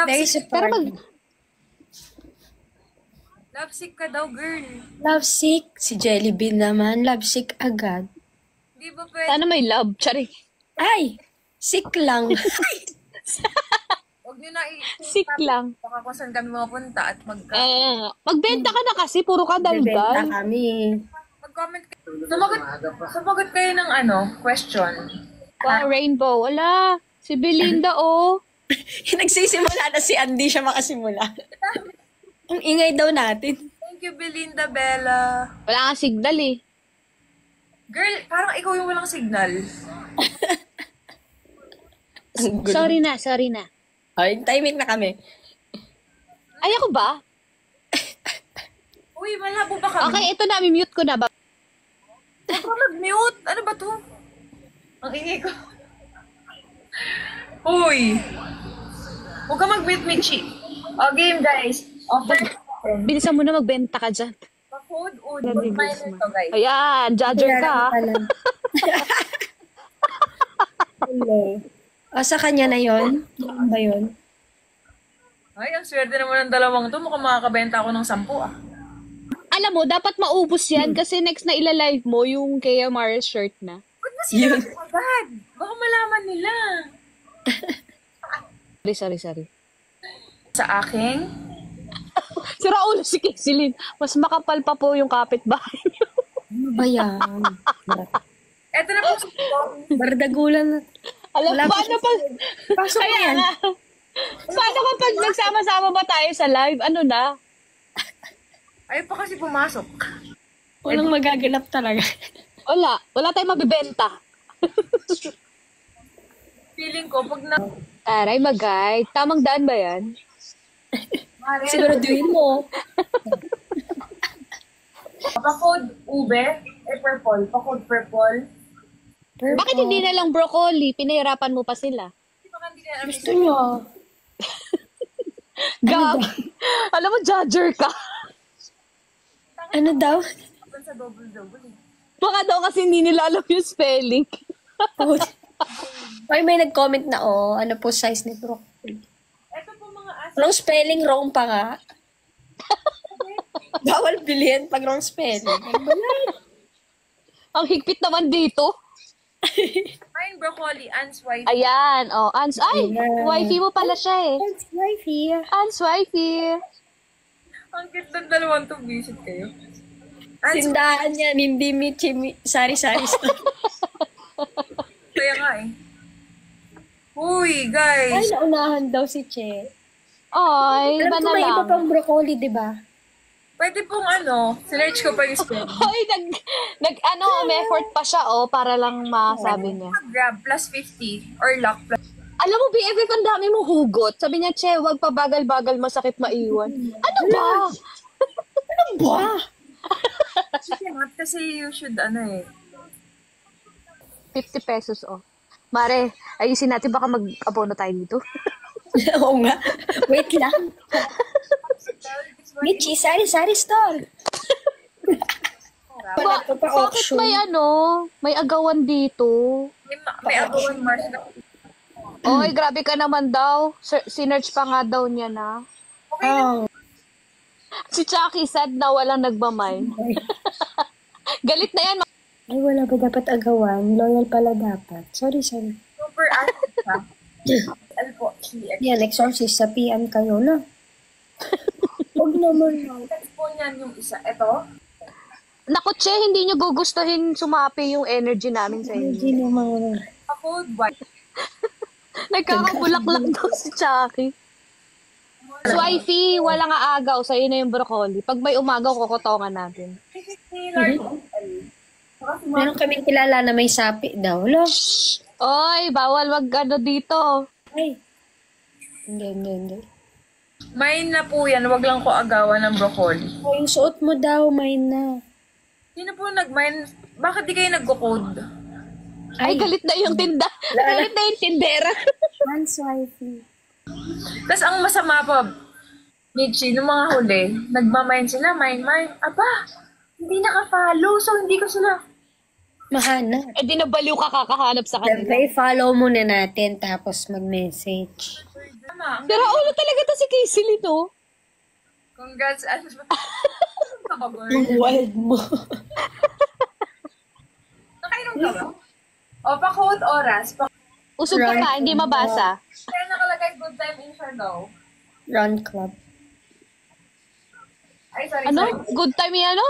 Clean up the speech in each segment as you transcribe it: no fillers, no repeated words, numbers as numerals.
Very lovesick. Pero supportive. Lovesick ka daw, girl. Lovesick. Si Jellybean naman, lovesick agad. Di ba pwede? sana may love. Charing. Ay! Sick lang. Huwag nyo na Sick lang. baka kung saan kami mapunta at Magbenta ka na kasi. Puro ka Bebenta daldal. kami. mag-comment kayo. Sumagot kayo ng question. Wow, Rainbow. Wala. Si Belinda, oh. Nagsisimula na si Andy siya makasimula. Ang ingay daw natin. Thank you, Belinda Bella. Wala nga signal eh. Girl, parang ikaw yung walang signal. Sorry na. Ay, timing na kami. Ay, ako ba? Uy, malabo ba kami? Okay, ito na. Mute ko na ba? Huwag ka mag-mute. Ano ba to? Ang ingay ko. Uy! Huwag ka mag-mute, Michi. O, game, guys. Offer. Bilisan mo na magbenta ka dyan. Pa-code o minor to, guys. Ayan, judger ka ha. Hello. O, sa kanya na yon. Ano ba yun? Ay, ang swerte naman ng dalawang to. Mukhang makakabenta ako ng 10, ah. Alam mo, dapat maubos yan kasi next na ilalive mo yung Kaya Mars shirt na. Ba't ba sila agad? Baka malaman nila. Sorry. Sa aking? Si Raul, si Kexilin. Mas makapal pa po yung kapitbahay niyo. Ano ba yan? Eto na po. Bardagulan na. Alam, Wala pa paano siya. pa? Pasok na yan. Paano kapag nagsama-sama ba tayo sa live? Ano na? Ayaw pa kasi pumasok. Walang magaganap talaga. Wala tayong mabibenta. Feeling ko, pag na... Aray, mag-guide. Tamang daan ba yan? Siguraduhin mo. Pa-code ube, purple. Pa-code purple. Bakit hindi na lang broccoli? Pinahirapan mo pa sila. Gusto nyo? Gab! Alam mo, judger ka. Ano daw? Sa double-double. Baka daw kasi hindi nila alam yung spelling. Ay, may nag-comment na, ano po size ni broccoli. Ito po mga Wrong spelling, wrong pa nga. Bawal bilhin pag wrong spelling. Ano ba yan? Ang higpit naman dito. Mine broccoli, Anne's wife. Ayan, Ans. Ay, Ayan. wifey mo pala siya eh. That's wifey. Ans, wifey. Ang cute ng dalawang to, visit kayo. Anne's Tindahan yan, hindi Michi, sari-sari store. kaya nga eh. Uy, Ay, guys. naunahan daw si Che. Ay, Alam iba ko na may iba lang. pang broccoli, di ba? Pwede pong sinerch ko pa yung spelling. Ay, may effort pa siya, para lang masabi niya. Grab plus 50 or lock plus. Alam mo, BFF, ang dami mo hugot. Sabi niya, Che, wag pa bagal-bagal, masakit maiwan. Ano ba? Ano ba? Kasi you should 50 pesos, Mare, ayusin natin, baka mag-abono tayo dito. Oo nga. Wait lang. Michi, sari-sari store. Bakit may agawan dito? May agawan Mars na. Oy, grabe ka naman daw. Sinerch pa nga daw niya na. Oh. Si Chucky sad na walang nagmamay. Galit na yan. Ay, wala ba dapat agawan? Loyal pala dapat. Sorry. Super active ha. Ano po? Yan, exorcist sa PM kayo na. Huwag naman na. Text po niyan yung isa. Ito. Naku, Che, hindi nyo gugustuhin sumapi yung energy namin sa Hindi inyo. naman. Code white. Nagkakabulaklak daw si Chucky. Swifey, walang aagaw. Sa'yo na yung broccoli. Pag may umagaw, kukutongan natin. Meron kaming kilala na may sapi daw. Lo. Oy, bawal wag dito. Ay. Hindi. Mine na po yan. Wag lang ko agawan ng broccoli. O, yung suot mo daw, may na. Sino po nag-mine? Bakit di kayo nagko-code? Ay, galit na yung tinda. Galit na yung tindera. Hans wifey. Tapos ang masama pa, Michi, nung mga huli, nagmamine sila, mine. Aba, hindi naka-follow, so hindi ko sila Mahana. Eh, di nabaliw ka kakahanap sa kanila. Siyempre, follow muna natin tapos mag-message. Tama. Pero ulo talaga to si Casey Lito. Congrats. Ano ba? Nakabird. Ang wild mo. Nakainom ka ba? O, pa-quote oras. Usog ka pa, hindi mabasa. Kaya nakalagay good time in Siargao. Run club. Ay, sorry, Ano? sorry. Good time yan, ano?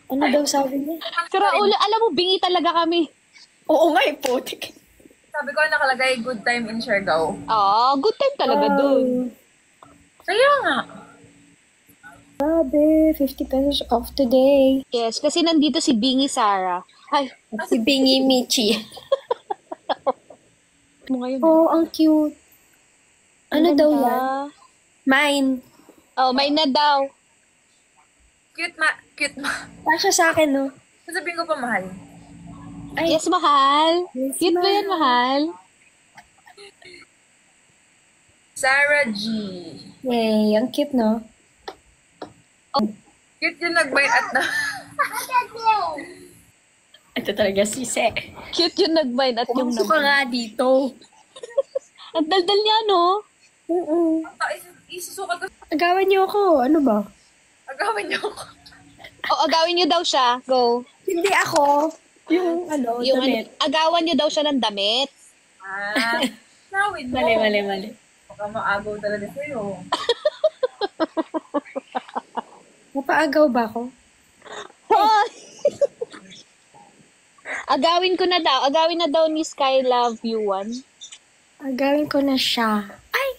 Ano daw sabi niya? Pero ulo, alam mo, bingi talaga kami. Oo nga, putik. Sabi ko nakalagay good time in Siargao. Ah, good time talaga dun. Kaya nga. Grabe, 50 pesos off today. Yes, kasi nandito si Bingi Sara. Ay, Si Bingi Michi. mo ngayon. Oh, ang cute. Ano daw yan? Mine. Oh, may na daw. Cute ma. Cute ma. Pasya sa akin, no? Sasabihin ko pa mahal. Ay, Yes, mahal. Yes, Cute ba yan, mahal? Sarah G. yay, ang cute, no? Cute yung nag-bite at na... Ito talaga si Se. Cute yung nag-bind at yung Pumasok ka nga dito. Ang daldal niya, no? Oo. Isusukat ko. Agawan niyo ako. Ano ba? Agawin niyo ako. O, agawin niyo daw siya. Go. Hindi ako. Yung ano, Yung ano, damit. agawan niyo daw siya ng damit. Ah. Nawin mo. Mali. Baka maagaw talaga sa'yo. Mapaagaw ba ako? Hoy! Agawin ko na daw. Agawin na daw ni Sky Love You One. Agawin ko na siya. Ay!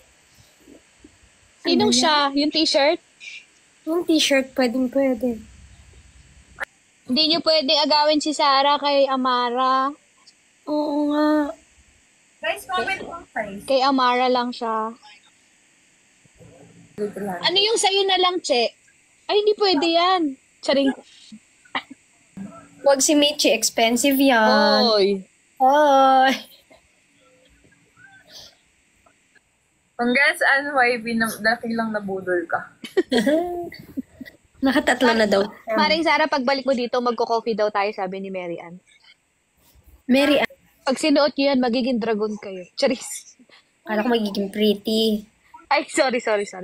Sinong siya? Yung t-shirt? Yung t-shirt, pwede. Hindi niyo pwedeng agawin si Sarah kay Amara. Oo nga. Guys, comment mo size. Kay Amara lang siya. Ano yung sa'yo na lang, Che? Ay, hindi pwede yan. Charing. Huwag si Michi, expensive yan. Oy. Hoy! Congrats, NYB, dati lang nabudol ka. Nakatatlo na daw. Maring Sarah, pagbalik mo dito, magko-coffee daw tayo, sabi ni Mary Ann. Mary, Pag sinuot niyo yan, magiging dragon kayo. Charis. akala ko magiging pretty. Ay, sorry,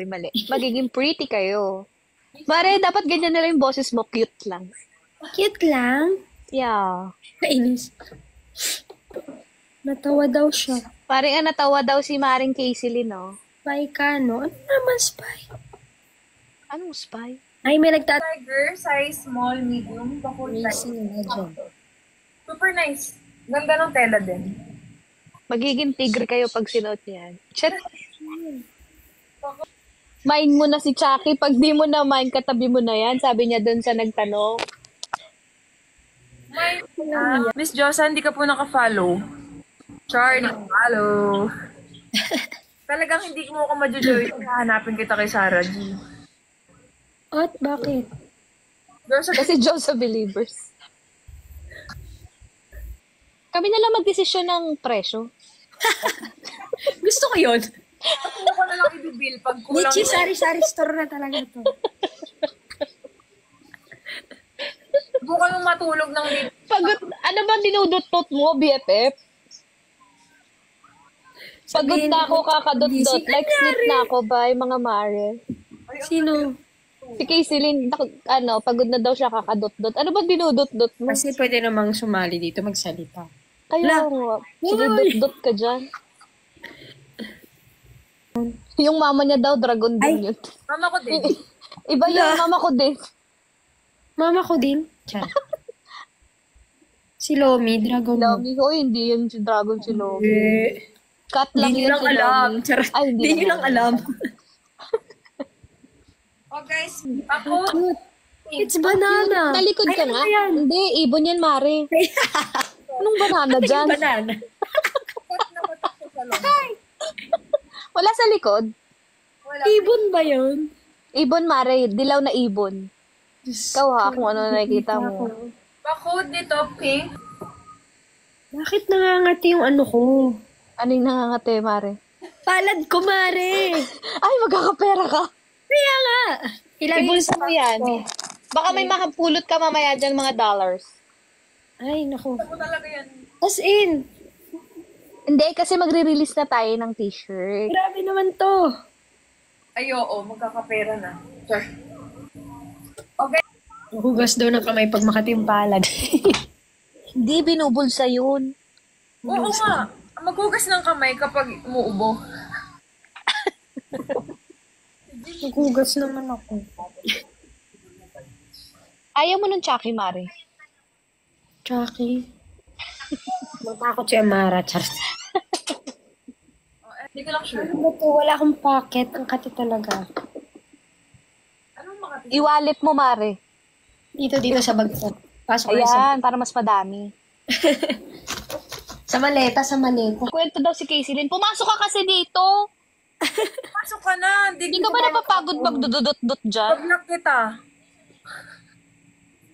mali. Magiging pretty kayo. Mare, dapat ganyan na lang yung boses mo, cute lang. Cute lang. Yeah. Kainis. Natawa daw siya. Parang natawa daw si Maring Casey Lynn, no? Spy ka, no? Ano naman spy? Anong spy? Ay, may nagtat... Tiger, size small, medium, pakul size. Sino na dyan? Super nice. Ganda ng tela din. Magiging tigre kayo pag sinuot niyan. Chat. Mine mo na si Chucky. Pag di mo na mine, katabi mo na yan. Sabi niya dun sa nagtanong. Miss Josa, hindi ka po naka-follow. Char, naka-follow. Talagang hindi mo ako majujoy. Hahanapin kita kay Sarah G. At bakit? Josa, Kasi Diyos sa believers. Kami na lang magdesisyon ng presyo. Gusto ko yun. ako ko na lang i-bill pag kulang. Michi, sari-sari store na talaga to. Bukan mong matulog ng dito. Pagod, ano ba dinudutot mo, BFF? Pagod Sabihin na ako mo, kakadot-dot. gising. Like sleep na ako, bye, mga mare. Sino? Si Casey Lynn, pagod na daw siya kakadot-dot. Ano ba dinudot-dot mo? Kasi pwede namang sumali dito magsalita. Kaya La. nga. Sige, Uy. dot-dot ka dyan. Yung mama niya daw, dragon din yun. Mama ko din. Iba yung La. mama ko din. Mama ko din. Tiyan. Si Lomi, dragon mo. Lomi, hindi yun si dragon si Lomi. Cut lang Hindi yun nyo lang si alam. Lomi. Charot. Ay, Hindi nyo lang alam. Oh guys, ako, It's banana. Talikod Ay, ka ano nga? ba yan? Hindi, ibon yan, Mare. Anong banana dyan? Banana. napatak sa salon. Wala sa likod. Wala. Ibon ba yun? Ibon, Mare. Dilaw na ibon. Ikaw ha, kung ano nakikita mo. Pa-code nito, pink. Bakit nangangati yung ano ko? Ano yung nangangate, Mare? Palad ko, Mare. Ay, magkakapera ka. Kaya nga. Ilagay Ibulsa mo yan. Baka may makapulot ka mamaya dyan mga dollars. Ay, naku. Ako talaga yan. As in, Hindi, kasi magre-release na tayo ng t-shirt. grabe naman to. Ay, oo, magkakapera na. Sure. Okay. Hugas daw ng kamay pag makatimpalad. Hindi, binubulsa yun. Oo nga. Maghugas ng kamay kapag umuubo. Hugas naman ako. Ayaw mo ng Chucky, Mare. Chucky. Matakot si Amara, Charles. Hindi ko lang sure. Ano ba to? Wala akong pocket. Ang kati talaga. Anong makati? I-wallet mo, Mare. Dito sa bag ko. Pasok kayo Ayan, para mas madami. sa maleta. Kwento daw si Casey Lynn. Pumasok ka kasi dito. Pasok ka na. Hindi ka ba napapagod magdududot-dot dyan? Pag-lock kita.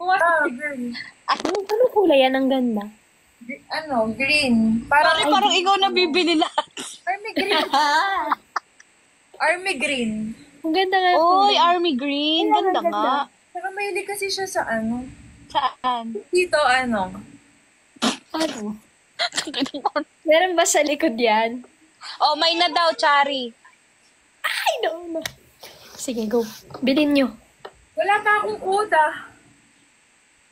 Pumasok si girl. Ano kulay yan? Ang ganda. Green. Parang Parang ikaw na bibili lahat. Army green. Army green. Ang ganda nga. Oy, army green. Ganda nga. Saka mahilig kasi siya sa Saan? Dito, Ano? Meron ba sa likod yan? Oh, may na daw, Chari. Ay, no. Sige, go. Bilhin nyo. Wala pa akong code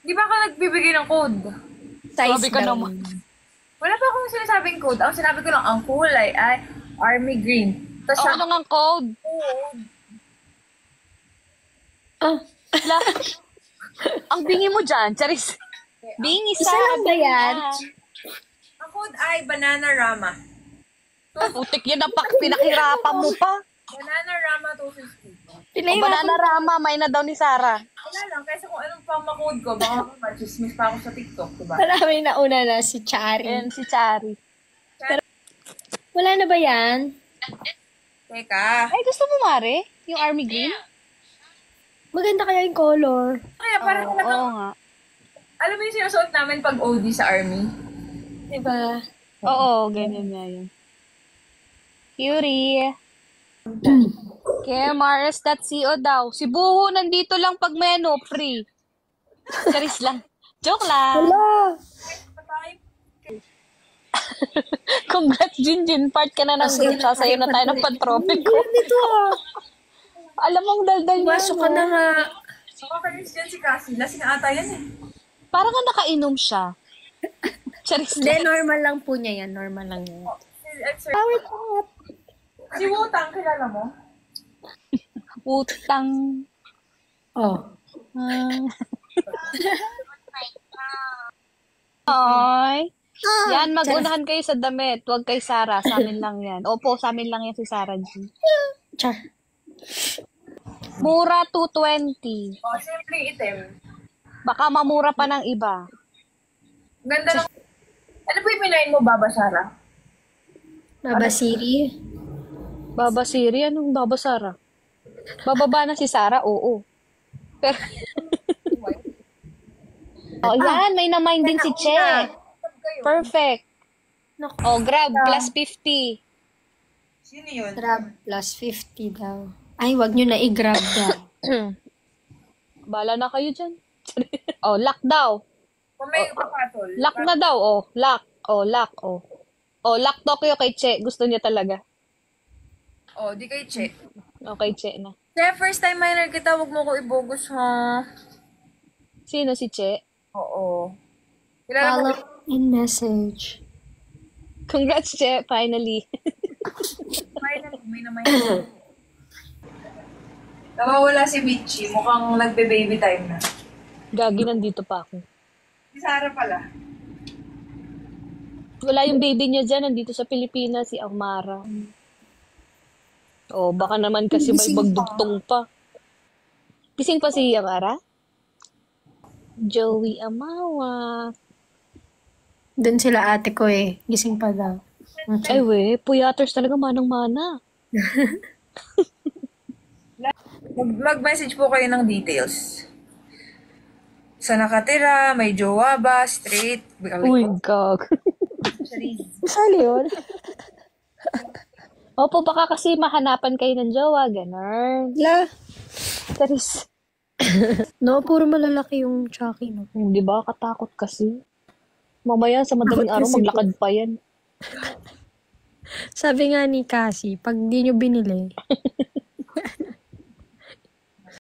Di ba ka nagbibigay ng code? Size Grabe ka daw. naman. Wala pa akong sinasabing code. Ang sinabi ko lang, ang kulay ay army green. Tapos Oh, ano nga code? code. Ah, Wala. Ang bingi mo dyan, Charis. Bingi isa lang ba yan? Ang code ay Bananarama. Putik yan ang pinakirapan mo pa. Bananarama 250. Pila O, yung banana rama, may na daw ni Sarah. Wala lang, kasi kung anong pang makode ko, baka machismis pa ako sa TikTok, diba? Wala, may nauna na si Chari. Ayan si Chari. Wala na ba yan? Teka. Ay, gusto mo, Mare? Yung army green? Maganda kaya yung color. Kaya parang Oo, talagang, oo nga. alam mo yung sinusuot namin pag OD sa army? Diba? Oo, ganyan nga yun. Curie. KMRS.co daw. Si Buho nandito lang pag menu, free. Charis lang. Joke lang. Wala! Congrats, Jinjin. Part ka na ng group. Sasayo na tayo ng pantropiko. Dito ah. Alam mong daldal niya. Pasok ka na nga. Makakalis dyan si Cassie. Lasing ata yan eh. Parang nga nakainom siya. Charis Hindi, lang. normal lang po niya yan. Normal lang yan. Si Power top. Si Wutang, kilala mo? Utang. Oh. Ay. Yan, magunahan kayo sa damit. Huwag kay Sarah. Sa amin lang yan. Opo, sa amin lang yan si Sarah G. Char. Mura 220. Oh, simple item. Baka mamura pa ng iba. Ganda ng... Ano po yung pinain mo, Baba Sara? Baba Siri. Baba Siri? Anong Baba Sarah? Bababa na si Sarah? Oo. Pero... oh, yan. May na-mind din si Che. Perfect. Naku. Oh, grab. Plus 50. Sino yun? Grab plus 50 daw. Ay, wag nyo na i-grab daw. Bala na kayo dyan. Oh, lock daw. Kung may papatol. Lock na daw. Oh, lock. Oh, lock. Oh. Oh, lock Tokyo kay Che. Gusto niya talaga. Oh, di kay Che. Okay, Che na. Che, first time minor kita, wag mo ko ibogus ha. Sino si Che? Oo. Kilala mo? Follow and message. Congrats, Che. Finally. Finally, may naman yun. Nawawala si Michi. Mukhang nagbe-baby time na. Gagi, nandito pa ako. Si Sarah pala. Wala yung baby niya dyan. Nandito sa Pilipinas, si Amara. Oh, baka naman kasi may bagdugtong pa. Gising pa si Amara? Joey Amawa. Doon sila ate ko eh. Gising pa daw. Ay we, puyaters talaga manang-mana. Mag-message po kayo ng details. Sa nakatira, may jowa ba, straight, Uy, gag. Sali yun. Opo, baka kasi mahanapan kayo ng jowa, ganun. La. Charis. No, puro malalaki yung Chucky, no? Hindi ba? Katakot kasi. Mamaya sa madaling Takot araw, kasi maglakad pa yan. Sabi nga ni Cassie, pag di nyo binili,